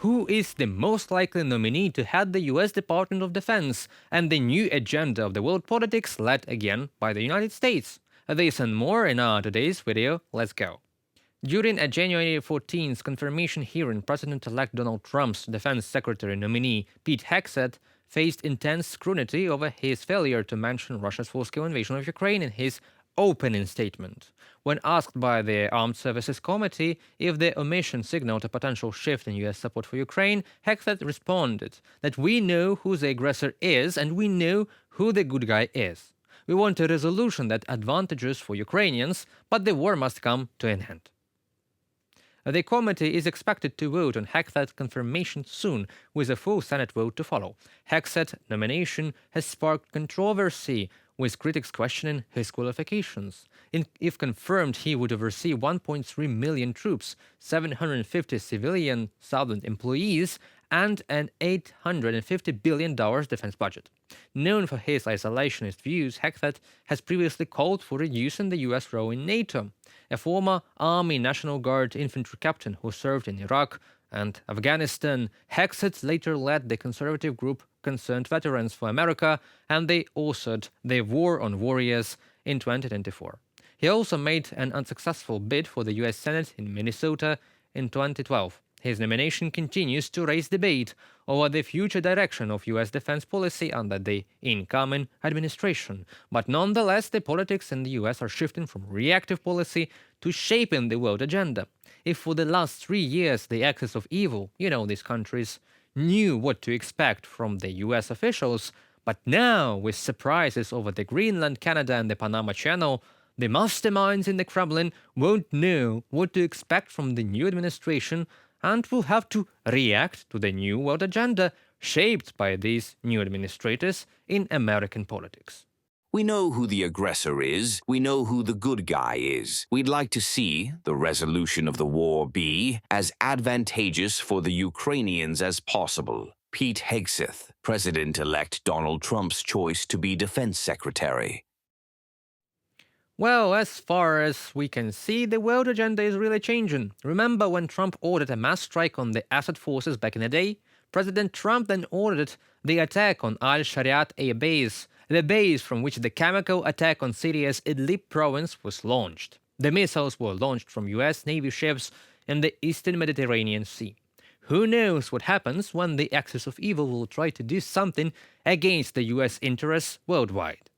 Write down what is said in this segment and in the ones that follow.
who is the most likely nominee to head the US Department of Defense and the new agenda of the world politics led again by the United States. This and more in our today's video. Let's go. During a January 14th confirmation hearing, President-elect Donald Trump's defense secretary nominee Pete Hegseth faced intense scrutiny over his failure to mention Russia's full-scale invasion of Ukraine in his opening statement. When asked by the Armed Services Committee if the omission signaled a potential shift in U.S. support for Ukraine, Hegseth responded that we know who the aggressor is and we know who the good guy is. We want a resolution that advantages for Ukrainians, but the war must come to an end. The committee is expected to vote on Hegseth's confirmation soon, with a full Senate vote to follow. Hegseth's nomination has sparked controversy, with critics questioning his qualifications. If confirmed, he would oversee 1.3 million troops, 750 civilian employees, and an $850 billion defense budget. Known for his isolationist views, Hegseth has previously called for reducing the U.S. role in NATO. A former Army National Guard infantry captain who served in Iraq and Afghanistan, Hegseth later led the conservative group Concerned Veterans for America, and they authored the War on Warriors in 2024. He also made an unsuccessful bid for the U.S. Senate in Minnesota in 2012. His nomination continues to raise debate over the future direction of U.S. defense policy under the incoming administration. But nonetheless, the politics in the U.S. are shifting from reactive policy to shaping the world agenda. If for the last 3 years the axis of evil, these countries, knew what to expect from the U.S. officials, but now, with surprises over the Greenland, Canada, and the Panama Channel, the masterminds in the Kremlin won't know what to expect from the new administration and will have to react to the new world agenda shaped by these new administrators in American politics. We know who the aggressor is. We know who the good guy is. We'd like to see the resolution of the war be as advantageous for the Ukrainians as possible. Pete Hegseth, President-elect Donald Trump's choice to be defense secretary. Well, as far as we can see, the world agenda is really changing. Remember when Trump ordered a mass strike on the Assad forces back in the day? President Trump then ordered the attack on Al-Shariat Air Base, the base from which the chemical attack on Syria's Idlib province was launched. The missiles were launched from US Navy ships in the eastern Mediterranean Sea. Who knows what happens when the axis of evil will try to do something against the US interests worldwide.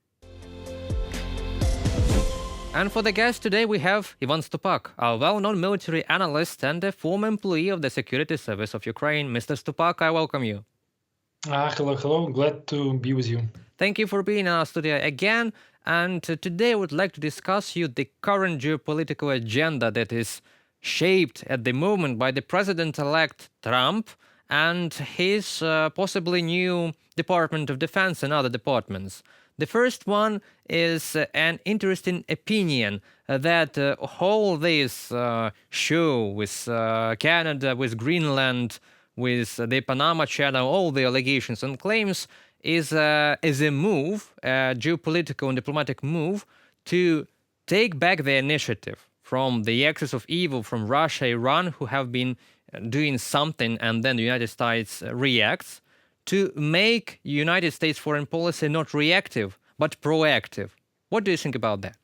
And for the guest today, we have Ivan Stupak, a well-known military analyst and a former employee of the Security Service of Ukraine. Mr. Stupak, I welcome you. Hello. Glad to be with you. Thank you for being in our studio again. And today I would like to discuss you the current geopolitical agenda that is shaped at the moment by the President-elect Trump and his possibly new Department of Defense and other departments. The first one is an interesting opinion that all this show with Canada, with Greenland, with the Panama Channel, all the allegations and claims is a move, a geopolitical and diplomatic move to take back the initiative from the axis of evil from Russia, Iran, who have been doing something and then the United States reacts, to make United States foreign policy not reactive, but proactive. What do you think about that?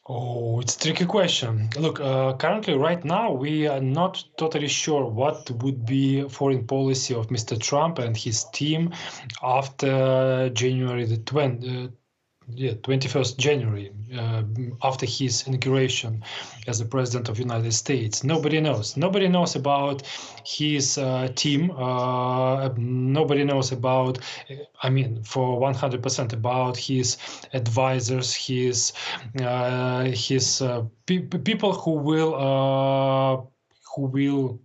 Oh, it's a tricky question. Look, currently, right now, we are not totally sure what would be foreign policy of Mr. Trump and his team after January the 21st January, after his inauguration as the president of the United States. Nobody knows. Nobody knows about his team. Nobody knows about, for 100% about his advisors, his people who will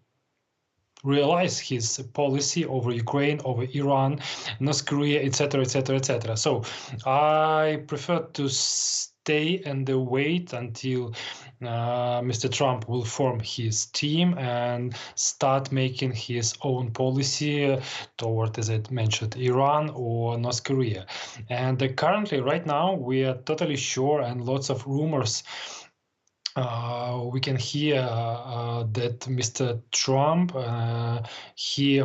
realize his policy over Ukraine, over Iran, North Korea, etc., etc., etc. So I prefer to stay and wait until Mr. Trump will form his team and start making his own policy toward, as I mentioned, Iran or North Korea. And currently, right now, we are totally sure, and lots of rumors we can hear that Mr. Trump he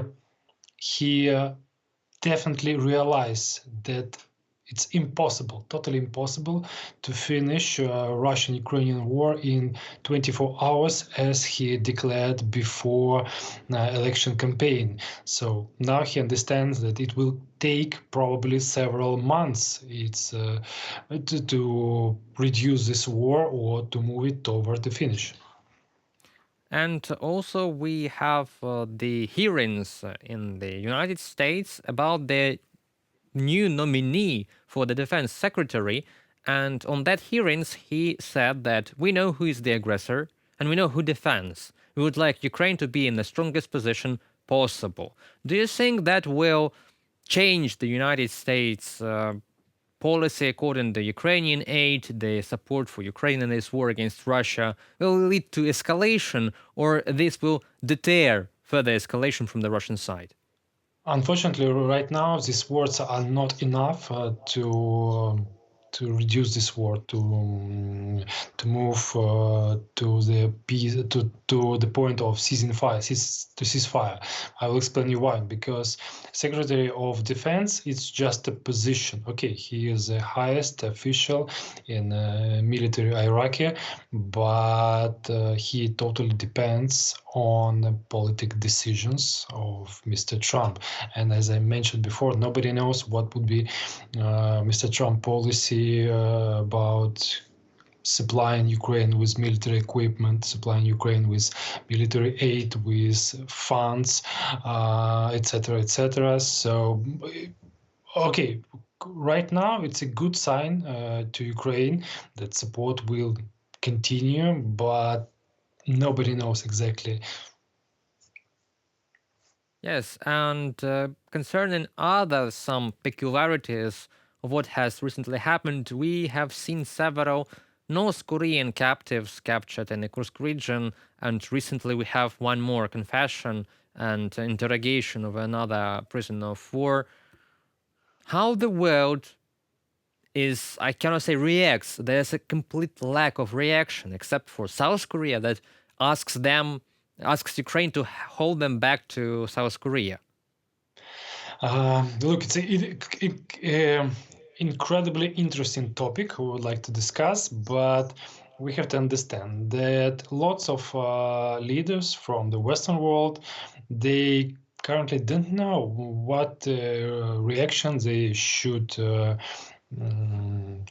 definitely realized that it's impossible, totally impossible, to finish Russian-Ukrainian war in 24 hours, as he declared before election campaign. So now he understands that it will take probably several months. It's to reduce this war or to move it toward the finish. And also, we have the hearings in the United States about the new nominee for the defense secretary. And on that hearings, he said that we know who is the aggressor and we know who defends. We would like Ukraine to be in the strongest position possible. Do you think that will change the United States policy according to Ukrainian aid, the support for Ukraine in this war against Russia, will lead to escalation, or this will deter further escalation from the Russian side? Unfortunately, right now, these words are not enough to reduce this war, to move to the peace, to the point of ceasing fire, to cease fire. I will explain you why. Because Secretary of Defense is just a position. Okay, he is the highest official in military hierarchy, but he totally depends on the political decisions of Mr. Trump. And as I mentioned before, nobody knows what would be Mr. Trump policy about supplying Ukraine with military equipment, supplying Ukraine with military aid, with funds, etc., etc. So, okay, right now it's a good sign to Ukraine that support will continue, but nobody knows exactly. Yes, and concerning other some peculiarities of what has recently happened, we have seen several North Korean captives captured in the Kursk region, and recently we have one more confession and interrogation of another prisoner of war. How the world is, I cannot say reacts, there's a complete lack of reaction, except for South Korea that asks Ukraine to hold them back to South Korea. Look, it's an incredibly interesting topic we would like to discuss, but we have to understand that lots of leaders from the Western world, they currently don't know what reaction they should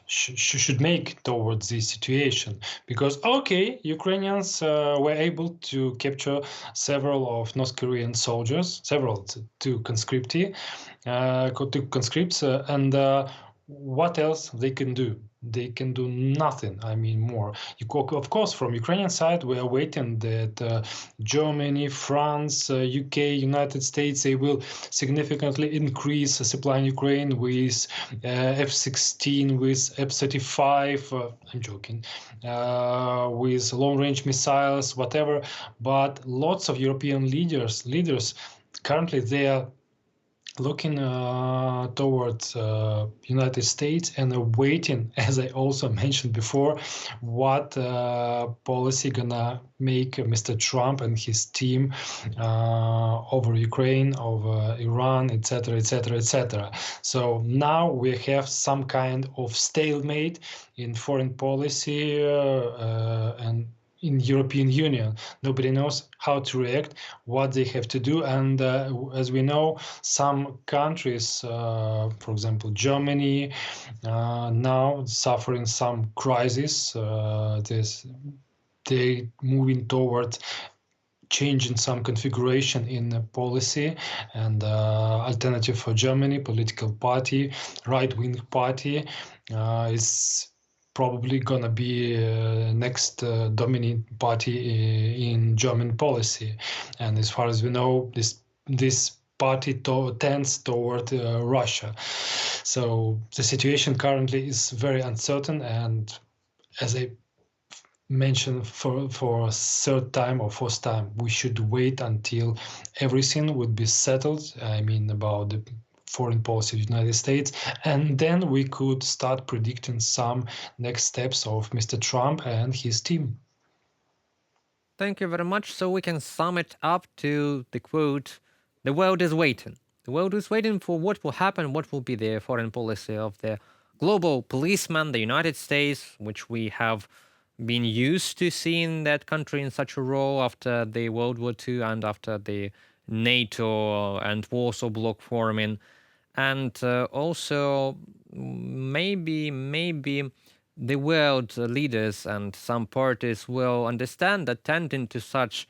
should make towards this situation, because okay, Ukrainians were able to capture several of North Korean soldiers, two conscripti, two conscripts, and what else they can do? They can do nothing. I mean, more. Of course, from Ukrainian side, we are waiting that Germany, France, UK, United States, they will significantly increase supplying Ukraine with F-16, with F-35. I'm joking. With long-range missiles, whatever. But lots of European leaders currently they are looking towards United States and waiting, as I also mentioned before, what policy gonna make Mr. Trump and his team over Ukraine, over Iran, etc., etc., etc. So now we have some kind of stalemate in foreign policy and in European Union. Nobody knows how to react, what they have to do, and as we know, some countries, for example, Germany, now suffering some crisis. They moving towards changing some configuration in the policy, and Alternative for Germany political party, right-wing party, is probably gonna be next dominant party in German policy. And as far as we know, this party tends toward Russia. So the situation currently is very uncertain, and as I mentioned for a third time or fourth time, we should wait until everything would be settled. I mean, about the foreign policy of the United States, and then we could start predicting some next steps of Mr. Trump and his team. Thank you very much. So we can sum it up to the quote, the world is waiting. The world is waiting for what will happen, what will be the foreign policy of the global policeman, the United States, which we have been used to seeing that country in such a role after the World War II and after the NATO and Warsaw Bloc forming. And also maybe the world leaders and some parties will understand that tending to such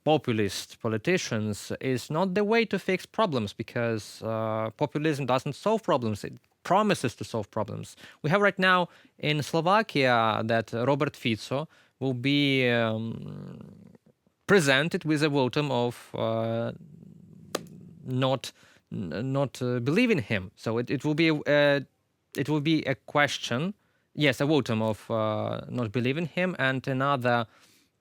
populist politicians is not the way to fix problems, because populism doesn't solve problems. It promises to solve problems. We have right now in Slovakia that Robert Fico will be presented with a votum of not believing him. So it will be a question, yes, a votum of not believing him, and another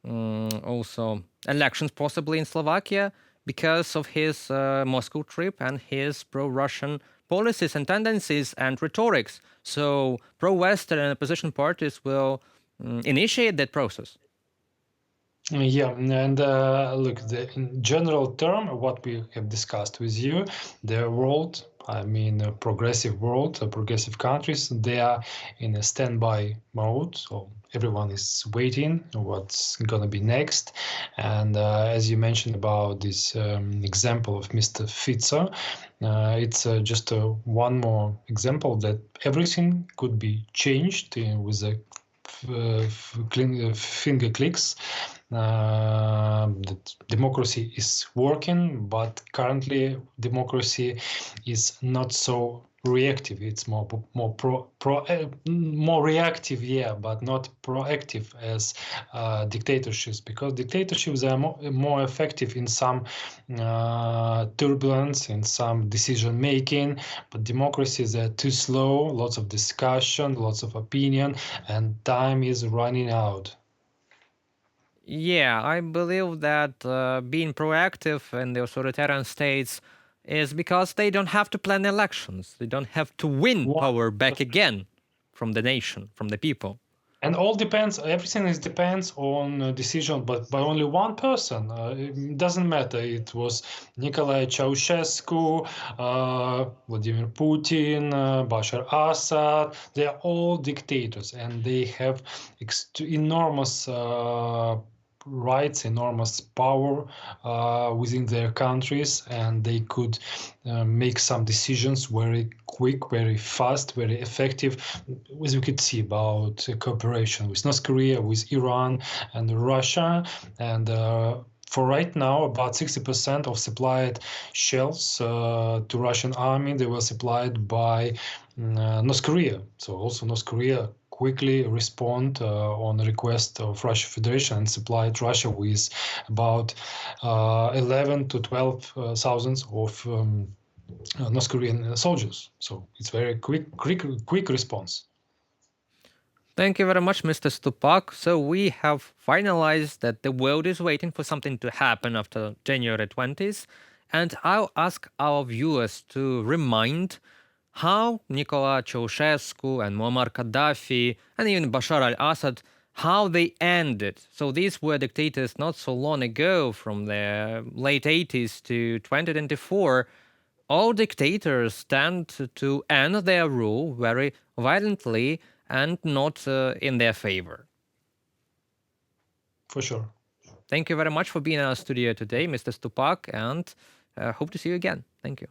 also elections possibly in Slovakia because of his Moscow trip and his pro-Russian policies and tendencies and rhetorics. So pro-Western and opposition parties will initiate that process. Yeah, and look, in general term, what we have discussed with you, the world, I mean, a progressive world, progressive countries, they are in a standby mode. So everyone is waiting what's going to be next. And as you mentioned about this example of Mr. Fico, it's just one more example that everything could be changed with a finger clicks. That democracy is working, but currently democracy is not so reactive. It's more reactive, yeah, but not proactive as dictatorships, because dictatorships are more effective in some turbulence, in some decision making, but democracies are too slow, lots of discussion, lots of opinion, and time is running out. Yeah, I believe that being proactive in the authoritarian states is because they don't have to plan elections. They don't have to win power back again from the nation, from the people. And all depends, everything is depends on a decision, but by only one person. It doesn't matter. It was Nikolai Ceausescu, Vladimir Putin, Bashar Assad. They are all dictators, and they have enormous rights, enormous power within their countries, and they could make some decisions very quick, very fast, very effective, as we could see about cooperation with North Korea, with Iran and Russia. And for right now, about 60% of supplied shells to Russian army, they were supplied by North Korea. So also North Korea quickly respond on request of Russian Federation and supplied Russia with about 11 to 12 thousands of North Korean soldiers. So it's very quick response. Thank you very much, Mr. Stupak. So we have finalized that the world is waiting for something to happen after January 20th. And I'll ask our viewers to remind how Nicolas Ceausescu and Muammar Gaddafi and even Bashar al-Assad, how they ended. So these were dictators not so long ago, from the late 80s to 2024. All dictators tend to end their rule very violently and not in their favor. For sure. Thank you very much for being in our studio today, Mr. Stupak, and hope to see you again. Thank you.